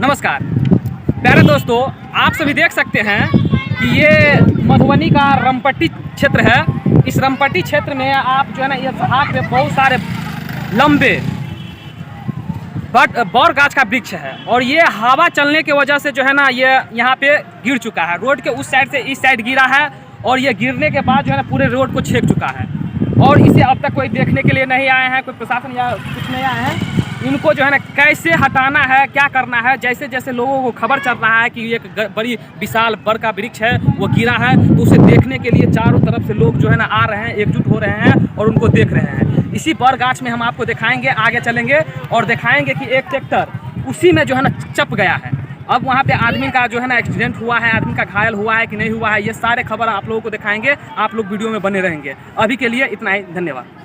नमस्कार प्यारे दोस्तों, आप सभी देख सकते हैं कि ये मधुबनी का रमपट्टी क्षेत्र है। इस रमपट्टी क्षेत्र में आप जो है ना, ये हाथ पे बहुत सारे लंबे बौर गाछ का वृक्ष है और ये हवा चलने की वजह से जो है ना, ये यहाँ पे गिर चुका है। रोड के उस साइड से इस साइड गिरा है और ये गिरने के बाद जो है ना, पूरे रोड को छेक चुका है और इसे अब तक कोई देखने के लिए नहीं आए हैं, कोई प्रशासन या कुछ नहीं आए हैं। इनको जो है ना, कैसे हटाना है, क्या करना है, जैसे जैसे लोगों को खबर चल रहा है कि एक बड़ी विशाल बर का वृक्ष है वो गिरा है, तो उसे देखने के लिए चारों तरफ से लोग जो है ना आ रहे हैं, एकजुट हो रहे हैं और उनको देख रहे हैं। इसी बर गाछ में हम आपको दिखाएंगे, आगे चलेंगे और दिखाएंगे कि एक ट्रैक्टर उसी में जो है ना चप गया है। अब वहाँ पे आदमी का जो है ना एक्सीडेंट हुआ है, आदमी का घायल हुआ है कि नहीं हुआ है, ये सारे खबर आप लोगों को दिखाएंगे। आप लोग वीडियो में बने रहेंगे। अभी के लिए इतना ही, धन्यवाद।